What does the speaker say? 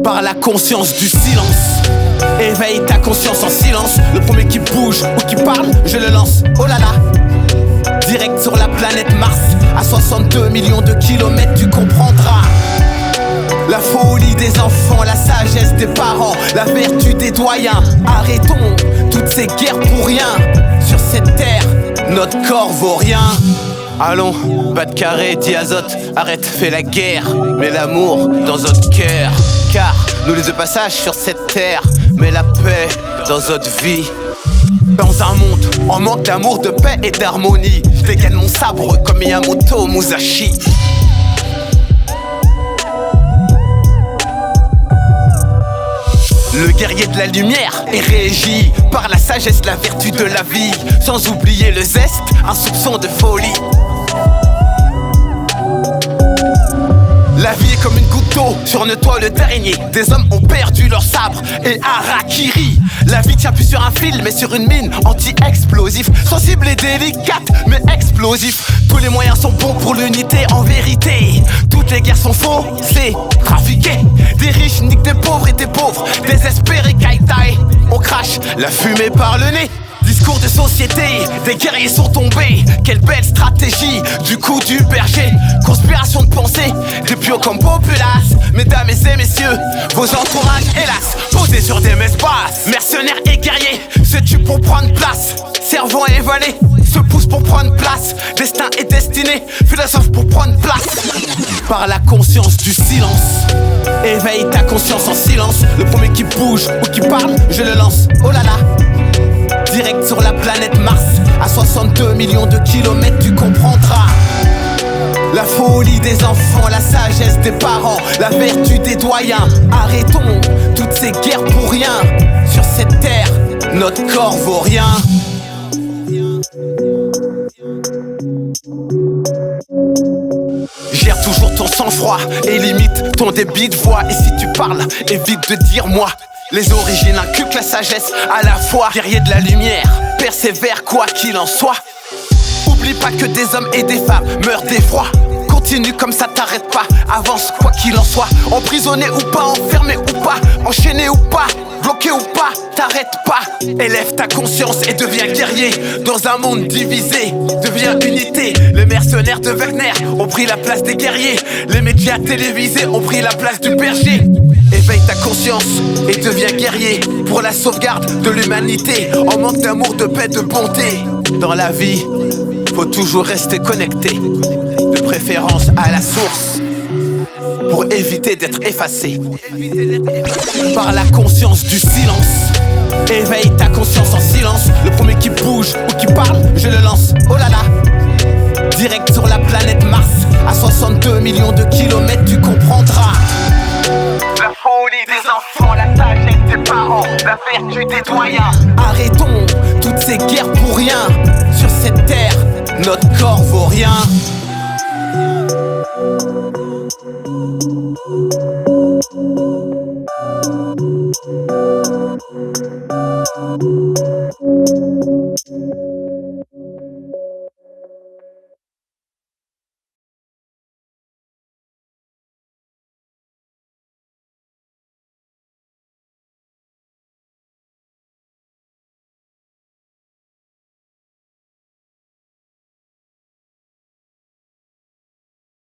Par la conscience du silence, éveille ta conscience en silence. Le premier qui bouge ou qui parle, je le lance. Oh là là, direct sur la planète Mars. À 62 millions de kilomètres, tu comprendras la folie des enfants, la sagesse des parents, la vertu des doyens. Arrêtons toutes ces guerres pour rien. Sur cette terre, notre corps vaut rien. Allons, pas de carré, diazote, arrête, fais la guerre. Mets l'amour dans notre cœur. Car nous les de passage sur cette terre, mets la paix dans notre vie. Dans un monde en manque d'amour, de paix et d'harmonie, je dégaine mon sabre comme Miyamoto Musashi. Le guerrier de la lumière est régi par la sagesse, la vertu de la vie. Sans oublier le zeste, un soupçon de folie. La vie est comme une goutte d'eau sur une toile d'araignée. Des hommes ont perdu leur sabre et harakiri. La vie tient plus sur un fil mais sur une mine anti-explosif. Sensible et délicate mais explosif. Tous les moyens sont bons pour l'unité en vérité. Toutes les guerres sont faux, c'est trafiqué. Des riches niquent des pauvres et des pauvres désespérés kaitaï. On crache la fumée par le nez. Discours de société, des guerriers sont tombés. Quelle belle stratégie du coup du berger. Conspiration de pensée, des pions comme populace. Mesdames et messieurs, vos entourages hélas posés sur des messes basses. Mercenaires et guerriers se tuent pour prendre place. Servants et valets se poussent pour prendre place. Destin et destinée, philosophes pour prendre place. Par la conscience du silence, éveille ta conscience en silence. Le premier qui bouge ou qui parle, je le lance. Oh là là, direct sur la planète Mars. À 62 millions de kilomètres, tu comprendras la folie des enfants, la sagesse des parents, la vertu des doyens. Arrêtons toutes ces guerres pour rien. Sur cette terre, notre corps vaut rien. Gère toujours ton sang-froid et limite ton débit de voix. Et si tu parles, évite de dire moi. Les origines inculquent la sagesse à la fois. Guerrier de la lumière, persévère quoi qu'il en soit. Oublie pas que des hommes et des femmes meurent d'effroi. Continue comme ça, t'arrête pas, avance quoi qu'il en soit. Emprisonné ou pas, enfermé ou pas, enchaîné ou pas, bloqué ou pas, t'arrêtes pas. Élève ta conscience et deviens guerrier. Dans un monde divisé, deviens unité. Les mercenaires de Wagner ont pris la place des guerriers. Les médias télévisés ont pris la place du berger. Éveille ta conscience et deviens guerrier pour la sauvegarde de l'humanité. En manque d'amour, de paix, de bonté. Dans la vie, faut toujours rester connecté, de préférence à la source, pour éviter d'être effacé. Par la conscience du silence, éveille ta conscience en silence. Le premier qui bouge ou qui parle, je le lance. Oh là là, direct sur la planète Mars. À 62 millions de kilomètres, tu comprendras la folie des enfants, la sagesse des parents, la vertu des doyens. Arrêtons toutes ces guerres pour rien. Sur cette terre, notre corps vaut rien.